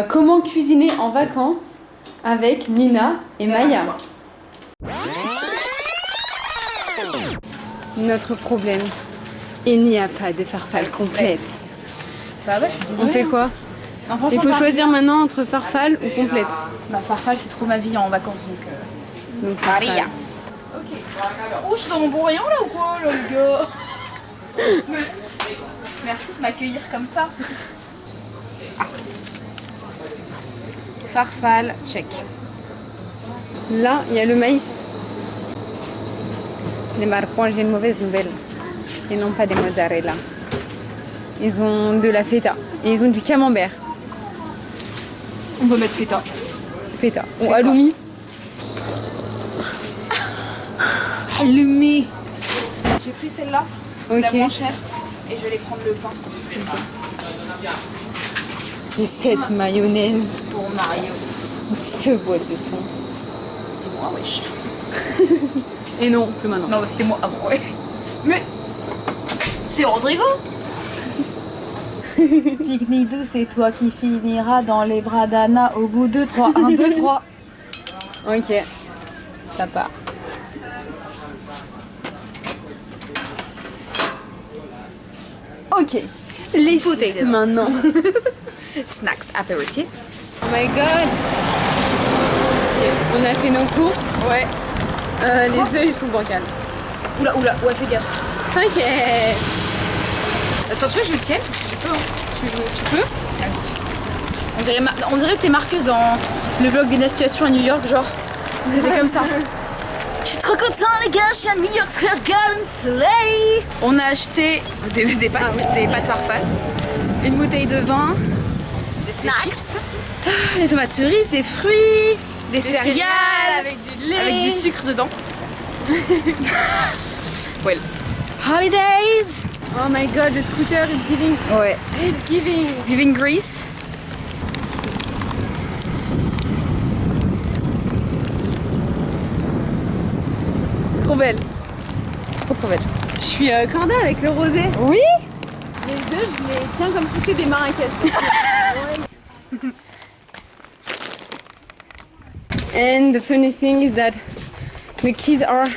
Comment cuisiner en vacances avec Nina et Maya. Notre problème, il n'y a pas de farfalle complète. Ça va, je suis désolée. On fait quoi? Non, il faut choisir maintenant entre farfalle ou complète. Bah, farfalle, c'est trop ma vie en vacances, donc Maria. Ok. Oh, je suis dans mon bon rayon là ou quoi, là, les gars? Merci de m'accueillir comme ça. Ah. Farfalle, check. Là, il y a le maïs. Les Marocains, j'ai une mauvaise nouvelle. Ils n'ont pas des mozzarella. Ils ont de la feta. Et ils ont du camembert. On peut mettre feta. Feta. Ou halloumi. Halloumi. J'ai pris celle-là. C'est la moins chère. Et je vais aller prendre le pain. Et cette mayonnaise. Pour Mario. Ce boîte de thon. C'est moi, wesh. Et non, plus maintenant. Non, c'était moi avant, ouais. Mais c'est Rodrigo. Pique-nique doux, c'est toi qui finiras dans les bras d'Anna au bout de 3. 1, 2, 3. Ok, ça part. Ok, les chips maintenant. Snacks apéritifs. Oh my god. Okay. On a fait nos courses. Ouais. Les œufs ils sont bancals. Oula, oula, ouais, fais gaffe. T'inquiète. Attends, tu veux que je le tienne? Tu peux, hein. Tu peux? Vas-y. On dirait que t'es Marcus dans le vlog des situations à New York, genre. C'était comme ça. Je suis trop content les gars, je suis à New York Square Garden Slay. On a acheté des pâtes, des pâtes farfales, une bouteille de vin, des chips, des tomates cerises, des fruits, des céréales avec du lait, avec du sucre dedans. Well, holidays. Oh my god, le scooter is giving. Ouais. It's giving. Giving grease. Trop belle. Trop belle. Je suis cordée avec le rosé. Oui. Les œufs, je les tiens comme si c'était des maracas. And the funny thing is that the keys are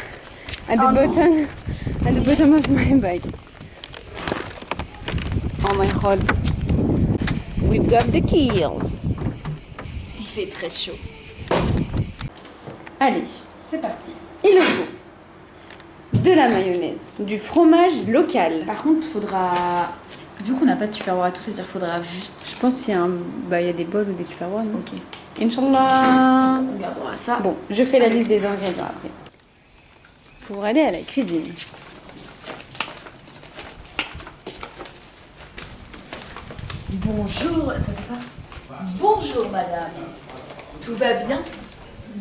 at the bottom of my bag. Oh my god. We've got the keys. Il fait très chaud. Allez, C'est parti. il faut de la mayonnaise, du fromage local. Par contre, faudra. Vu qu'on n'a pas de tupperware et tout, ça veut dire qu'il faudra juste. Je pense qu'il y a il y a des bols ou des tupperwares. Ok. Inch'Allah. On gardera ça. Bon, je fais la liste des ingrédients après. Pour aller à la cuisine. Bonjour. Ça c'est pas. Bonjour madame. Tout va bien?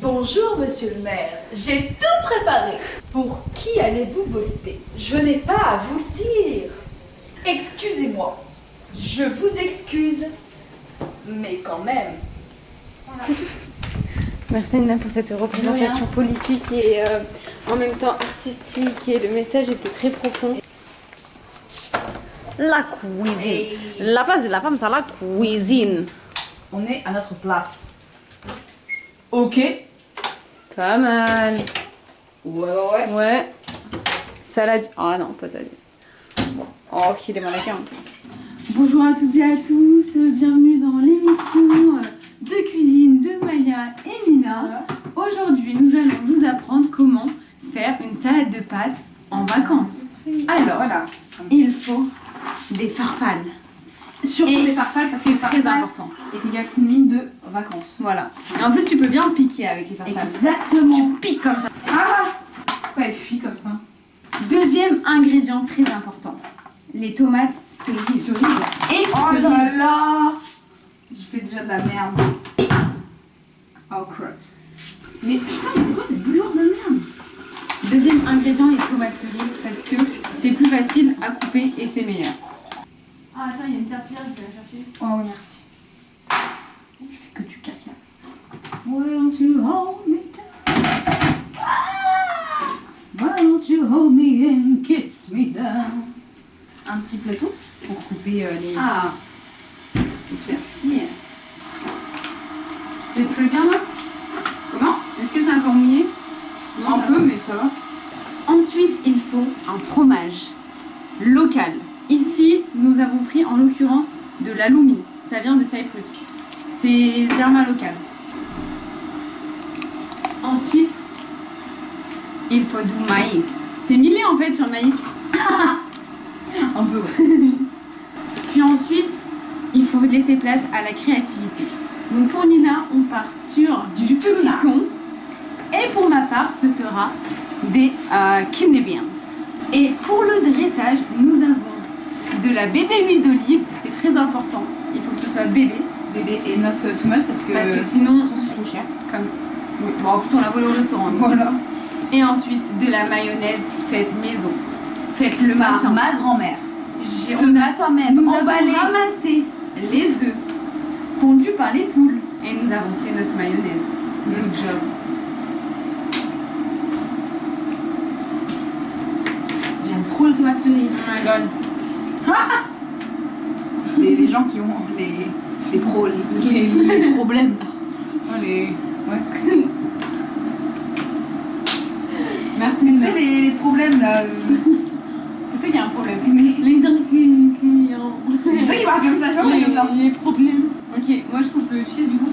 Bonjour monsieur le maire. J'ai tout préparé. Pour qui allez-vous voter? Je n'ai pas à vous le dire. Excusez-moi. Je vous excuse. Mais quand même. Merci Nina pour cette représentation politique et en même temps artistique et le message était très profond. La cuisine. La place de la femme, c'est la cuisine. On est à notre place. Ok. Pas mal. Ouais. Ouais. Salade. Ah non, pas salade. Oh, qu'il est mannequin. Bonjour à toutes et à tous. Bienvenue dans l'émission de cuisine de Maya et Nina. Aujourd'hui, nous allons vous apprendre comment faire une salade de pâtes en vacances. Alors, voilà. Il faut des farfales. Surtout des farfales, parce que c'est très important. est égal synonyme de vacances. Voilà. Et en plus, tu peux bien piquer avec les farfales. Exactement. Tu piques comme ça. Ah ouais, fuit comme ça. Deuxième ingrédient très important. Les tomates cerises. Et Oh cerises. là là. Je fais déjà de la merde. Oh, crotte. Mais putain, mais c'est quoi cette bouilloire de merde? Deuxième ingrédient, les tomates cerises, parce que c'est plus facile à couper et c'est meilleur. Ah attends, il y a une serpillière, je vais la chercher. Oh merci. Tu fais que du caca. Why don't you hold me down? Why don't you hold me and kiss me down? Un petit plateau pour couper les... Ah, serpillière. C'est très bien là. Comment? Est-ce que c'est encore mouillé? Un peu, mais ça va. Ensuite, il faut un fromage local. Ici, nous avons pris en l'occurrence de l'halloumi. Ça vient de Cyprus. C'est Zerma local. Ensuite, il faut du maïs. C'est millé en fait sur le maïs. Un peu, ouais. Puis ensuite, il faut laisser place à la créativité. Donc pour Nina, on part sur du petit thon. Et pour ma part, ce sera des kidney beans. Et pour le dressage, nous avons de la bébé huile d'olive. C'est très important. Il faut que ce soit bébé. Bébé et not too much Parce que sinon, c'est trop cher. comme ça. Oui. Bon, en plus, on l'a volé au restaurant. donc. Voilà. Et ensuite, de la mayonnaise faite maison. Faite le Par matin. ma grand-mère. J'ai- Ce on a- matin même, Nous emballé. avons ramassé les œufs pondus par les poules. Et nous avons fait notre mayonnaise. Good job. J'aime trop les tomates cerises. Oh my god. Les gens qui ont les problèmes. Oh, les... Ouais. Merci Tu Nina. sais, les problèmes là. C'est toi qui as un problème. Mais Les dents clients. c'est toi qui parles comme ça, je vois pas comme ça. Les problèmes. Ok, moi je coupe le cheese du coup.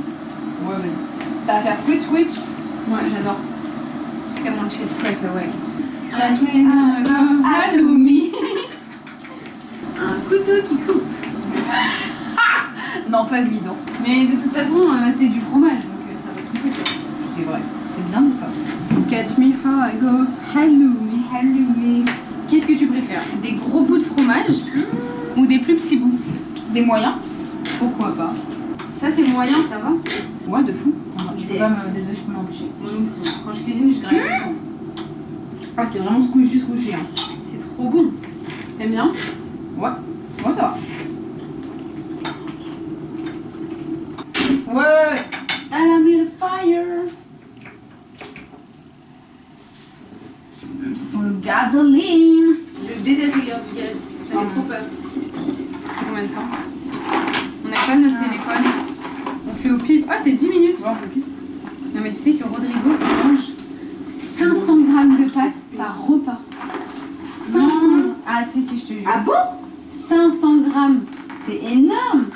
Ouais, vas-y. Ça va faire squitch squitch. Ouais, j'adore. C'est mon cheese preferred. Halloumi. Un couteau qui coupe. Non, pas lui, non. Mais de toute façon, c'est du fromage, donc ça va se couper. C'est vrai. C'est bien dit ça. Catch me how I go. Halloumi. Halloumi. Qu'est-ce que tu préfères? Des gros bouts de fromage ou des plus petits bouts? Des moyens. Pourquoi pas? Ça c'est moyen, ça va? Ouais, de fou. Je C'est- peux pas me. Désolé, je peux m'empêcher. Moi non plus. Quand je cuisine, je graille tout le temps. Ah, c'est vraiment squishy squishy. Hein. C'est trop bon. T'aimes bien? Ouais. Ouais, ça va. Ouais. À la mille fire. Ça sent le gasoline. Je déteste les gaz. Ça fait trop peur. C'est combien de temps? On n'a pas notre téléphone. On fait au pif. Ah, c'est 10 minutes. Ouais, je kiffe. Non, mais tu sais que Rodrigo il mange 500 grammes de pâtes par repas. 500. Ah, si, je te jure. Ah bon? 500 grammes. C'est énorme.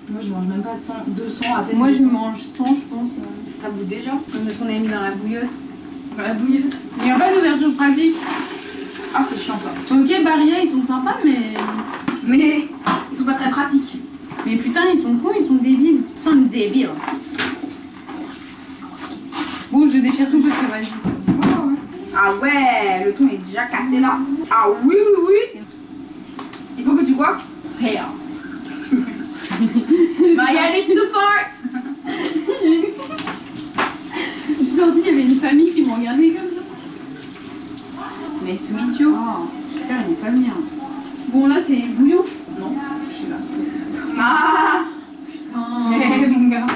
Moi, je mange même pas 100, 200 à peine. Moi, je mange 100, je pense. Ça goûte déjà. Comme parce qu'on a mis dans la bouillotte. Dans la bouillotte. Il n'y a pas d'ouverture pratique. Ah, c'est chiant ça. Ok, Baria, ils sont sympas, mais. Mais ils sont pas très pratiques. Mais putain, ils sont cons, ils sont débiles. Ils sont débiles. Bon, je déchire tout parce que vas-y. Ah ouais, le ton est déjà cassé là. Ah oui, oui, oui. Il faut que tu vois. Hey, Maya needs to fart. je suis sortie, il y avait une famille qui me regardait comme ça. Mais Sumitio. Oh, j'espère qu'il n'est pas le mien. Bon, là, c'est bouillon. Non, je suis là. Ah. Putain. Eh mon gars.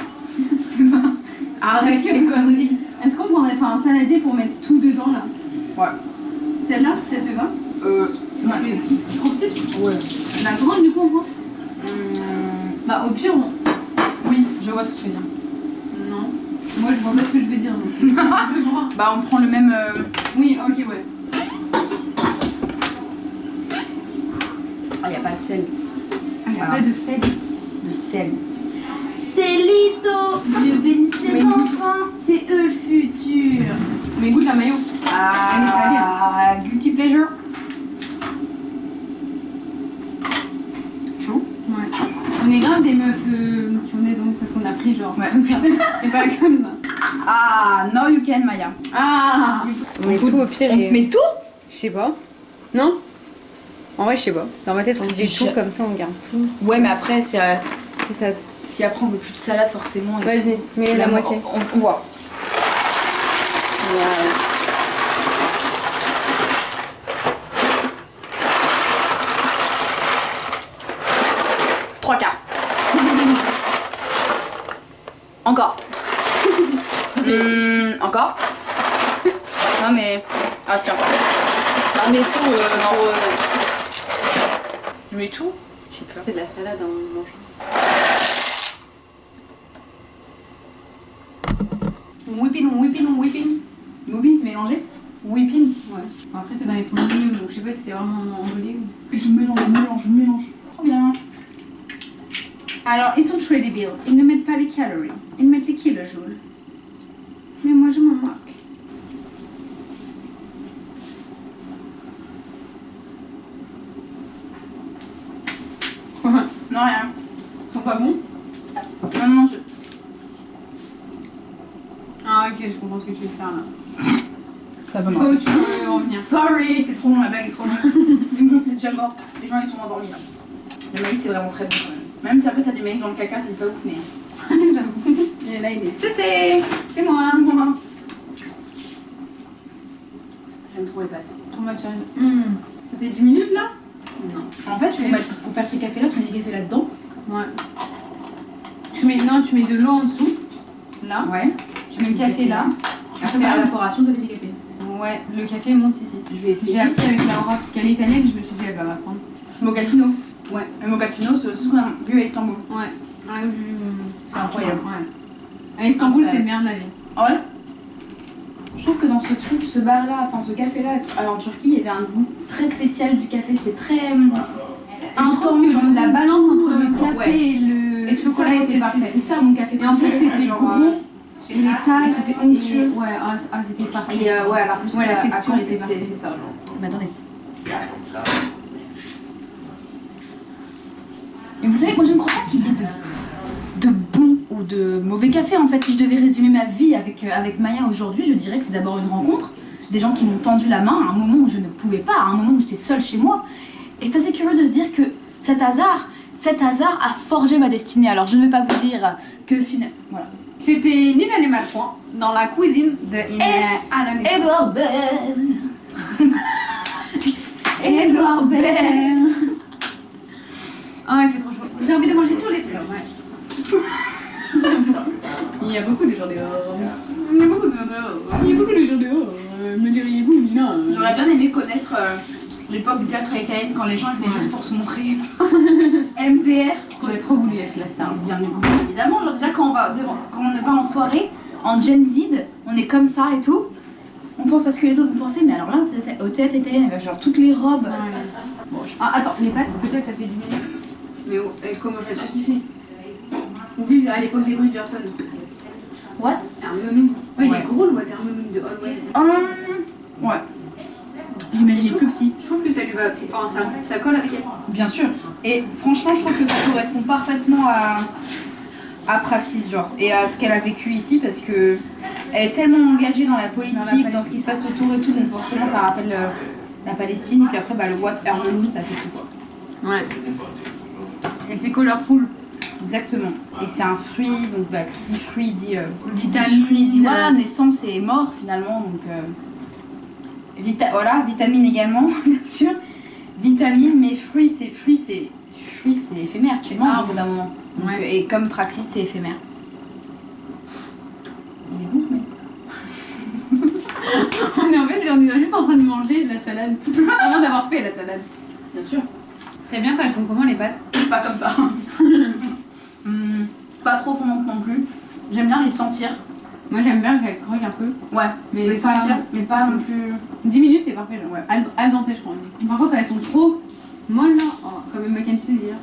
Arrête les conneries. Est-ce qu'on prendrait pas un saladier pour mettre tout dedans là? Ouais. Celle-là, ça te va? Ouais. C'est trop petite. Ouais. La grande, du coup, on prend? Bah, au pire, on. Oui, je vois ce que tu veux dire. Non. Moi, je vois pas ce que je veux dire. Donc. Bah, on prend le même. Oui, ok, ouais. Ah, y a pas de sel. Ah, il n'y a Voilà. pas de sel. De sel. Célito, Dieu bénisse les Oui. enfants, c'est eux le futur. Mais goûte la maillot. Ah, guilty pleasure. Chaud. Ouais. On est grave des meufs qui ont des ongles parce qu'on a pris genre Ouais. comme ça. Et pas comme ça. Ah, now you can, Maya. Ah. On met tout au pire. On met tout? Je sais pas. Non? En vrai, je sais pas. Dans ma tête, on C'est dit tout cher. comme ça, on garde tout. Ouais, mais après, c'est. C'est ça. Si après on veut plus de salade, forcément. et Vas-y, tout. mets la moitié. On voit. Voilà. Trois quarts. Encore. Encore. Non mais. Ah si encore. Ah mais tout. Non. Mais tout. Je sais pas. C'est de la salade en mangeant. whipping, whipping, whipping. Mobile, c'est mélangé. Whipping, ouais. Bon, après, c'est dans les sons milieu, donc je sais pas si c'est vraiment envolé ou. Je mélange. Trop bien. Alors, ils sont tradable. Ils ne mettent pas les calories. Ils mettent les kilojoules. Mais moi, je m'en moque. Non, rien. Ils sont pas bons? Non, Ah, ok, je comprends ce que tu veux faire là. Ça va Faut, tu peux revenir. Sorry, c'est trop long, la blague est trop longue. Du coup, c'est déjà mort. Les gens, ils sont endormis là. Le maïs, c'est vraiment très bon quand même. Même si après, t'as du maïs dans le caca, c'est pas ouf, mais. J'avoue. Et là, il est. C'est moi. J'aime trop les pâtes. Trop naturel. Ça fait 10 minutes là? Non. En fait, pour faire ce café-là, tu mets du café là-dedans. Ouais. Tu mets de l'eau en dessous. Là. Ouais. Tu mets le café là. Après, par évaporation, ça fait du café. Ouais, le café monte ici. Je vais essayer. J'ai appris avec Laura, parce qu'elle est italienne, je me suis dit, elle va m'apprendre. Mochaccino. Ouais. Le mochaccino, c'est ce qu'on a bu à Istanbul. Ouais. C'est incroyable. Ouais. À Istanbul, c'est le meilleur de la vie. Ah ouais? Je trouve que dans ce truc, ce bar-là, enfin ce café-là, en Turquie, il y avait un goût très spécial du café. C'était très Je trouve que la balance entre le café et le chocolat était parfaite. C'est ça mon café. Et en plus, c'était gros. Et les tasses, c'était onctueux. Ouais, c'était parfait. Et ouais, alors plus Ouais, la texture, c'est ça, genre. Mais attendez. Et vous savez, moi je ne crois pas qu'il y ait de bon ou de mauvais café. En fait, si je devais résumer ma vie avec Maya aujourd'hui, je dirais que c'est d'abord une rencontre. Des gens qui m'ont tendu la main à un moment où je ne pouvais pas, à un moment où j'étais seule chez moi. Et c'est assez curieux de se dire que cet hasard a forgé ma destinée. Alors je ne vais pas vous dire que finalement... Voilà. C'était Nina Les Macron dans la cuisine de Edouard Baird. Edouard Baird. Oh, il fait trop chaud. J'ai envie de manger tous les fleurs, ouais. Il y a beaucoup de gens dehors. Il y a beaucoup de gens dehors. Me diriez-vous, Nina? J'aurais bien aimé connaître l'époque du théâtre à l'italienne quand les gens étaient juste pour se montrer. MDR. J'aurais trop voulu être la star. Bien évidemment, genre déjà quand on va en soirée, en Gen Z, on est comme ça et tout. On pense à ce que les autres vont penser, mais alors là, au théâtre italien, il y avait genre toutes les robes. Ouais. Bon, Ah, attends, les pâtes, peut-être ça fait 10 minutes. Mais comment j'aurais pas kiffé? On vit à l'époque des Bridgerton. What? Thermomix. Ouais, il est gros le Thermomix de Holloway. Ouais. J'imagine plus petit. Je trouve que ça lui va. Enfin, ça colle avec elle. Bien sûr. Et franchement, je trouve que ça correspond parfaitement à Praxis, genre, et à ce qu'elle a vécu ici, parce que elle est tellement engagée dans la politique, dans ce qui se passe autour et tout, donc forcément ça rappelle la Palestine, et puis après, le watermelon, ça fait tout quoi. Ouais. Et c'est colorful. Exactement. Et c'est un fruit, donc qui dit fruit dit vitamine, dit voilà, naissance et mort finalement, donc voilà, vitamine également, bien sûr. Vitamine, mais fruit c'est éphémère, tu le manges au bout d'un moment. Donc, ouais. Et comme Praxis, c'est éphémère. Il est bon, mais on est juste en train de manger de la salade avant d'avoir fait la salade. bien sûr. T'aimes bien quand elles sont comment les pâtes? Pas comme ça. Pas trop fondantes non plus. J'aime bien les sentir. Moi j'aime bien qu'elles croquent un peu. Ouais, mais les sentir, mais pas non plus. 10 minutes c'est parfait, genre. Ouais. Al dente, je crois. Parfois quand elles sont trop molles, là, comme une mac and cheese hier.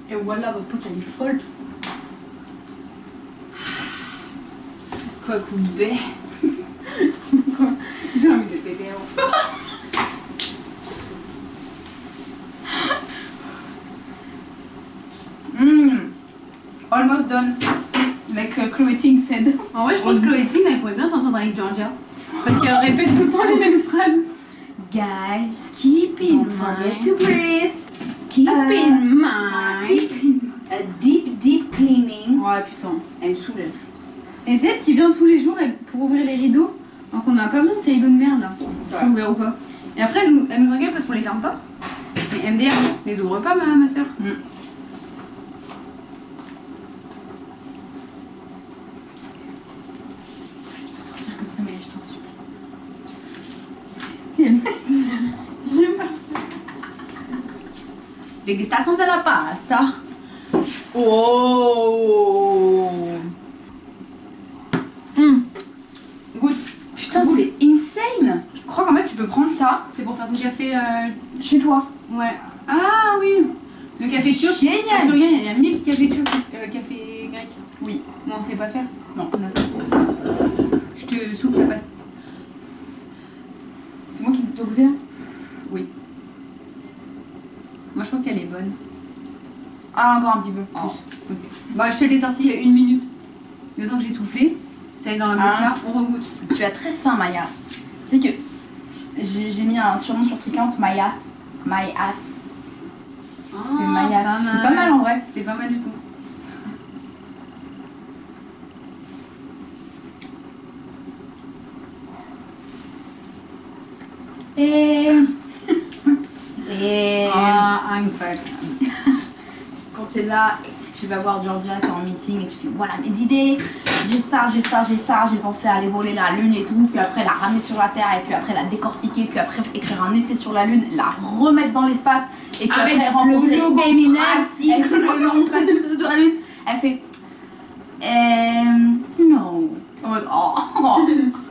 Et voilà, votre pote elle est folle. Quoi, coup de verre. J'ai envie de péter. Almost done. Like Chloé Ting said. En vrai, je pense que Chloé Ting, elle pourrait bien s'entendre avec Georgia. Parce qu'elle répète tout le temps les mêmes phrases. Guys, keep in Don't mind. forget to breathe. Keep in mind. Keep a deep cleaning. Ouais, putain, elle me saoule. Et c'est elle qui vient tous les jours pour ouvrir les rideaux. Donc on a pas besoin de ces rideaux de merde là. Qu'ils soient ouverts ou pas. Et après, elle nous engueule parce qu'on les ferme pas. Mais MDR, les ouvre pas, ma soeur. Dégustation de la pasta. Oh. Goûte. Putain, c'est insane. Je crois qu'en fait, tu peux prendre ça. C'est pour faire ton café Chez toi. Ouais. Ah oui. Le café turc. Génial. Parce que regarde, il y a 1000 cafés turcs, café grec. Oui. Bon, on sait pas faire. Non. Je te souffle la pasta. C'est moi qui dois goûter là. Oui. Moi, je trouve qu'elle est bonne. Ah, encore un petit peu plus. Oh, ok. Bah, je te l'ai sorti il y a 1 minute. Le temps que j'ai soufflé, ça est dans la bouche là, on regoute. Tu as très faim, Mayas. Tu sais que j'ai mis un surnom sur Tricount, Mayas. My ass. C'est Mayas. C'est pas mal en vrai. C'est pas mal du tout. Et Incroyable. quand tu es là et que tu vas voir Georgia, tu es en meeting et tu fais voilà mes idées, j'ai ça, j'ai pensé à aller voler la lune et tout, puis après la ramener sur la terre et puis après la décortiquer, puis après écrire un essai sur la lune, la remettre dans l'espace et puis avec après rencontrer Eminem et tout le long sur la lune. Elle fait non. Oh.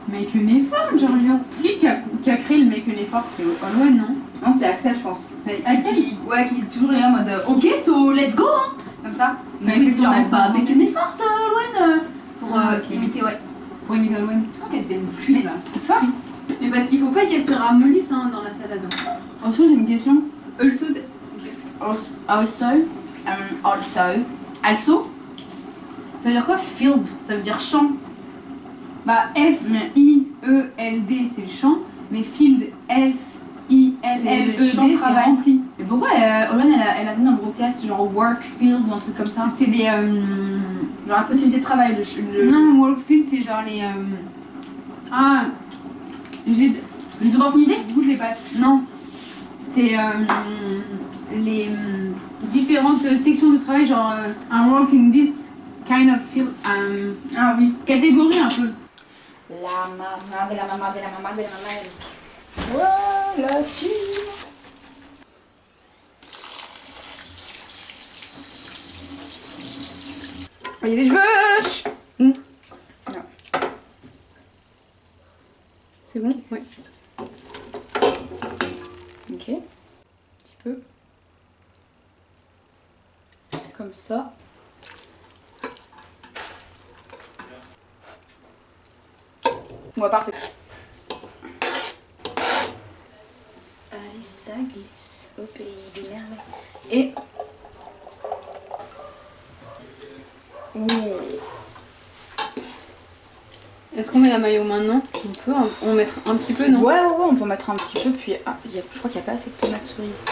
Make an effort, Georgia. Si, qui a créé le Make an effort, c'est Olwen, non? Non, c'est Axel, je pense. C'est Axel, qui est toujours là en mode ok, so let's go, hein, comme ça. Donc, Avec les c'est genre, journalistes bah, en make français. an effort, Louen, pour Ok. imiter, ouais. Pour imiter Olwen. Je crois qu'elle devait me puer là. Enfin, Mais parce qu'il faut pas qu'elle se ramollisse hein, dans la salade. ensuite, j'ai une question. Also, Also, ça veut dire quoi field? Ça veut dire champ. bah F-I-E-L-D, c'est le champ, mais field, F-I-L-L-E-D, C'est le champ de c'est travail. rempli. Mais pourquoi Olwen elle a donné un gros test genre work field ou un truc comme ça? C'est des. Genre la possibilité de travail. Non, workfield, c'est genre les. Ah, j'ai. Les opportunités? Goûte les pâtes. Non. C'est les différentes sections de travail, genre un work in this kind of field. Ah oui. Catégorie un peu. La maman de la maman de la maman de la maman. Voilà, tu. Il y a des cheveux. Où? C'est bon? Ouais. Ok. Un petit peu. Comme ça. Ouais, parfait. Allez, ça glisse au pays des merveilles. Et... Oh. Est-ce qu'on met la maillot maintenant? On peut en mettre un petit peu, non? Ouais, on peut mettre un petit peu, puis... Ah, je crois qu'il n'y a pas assez de tomates cerises.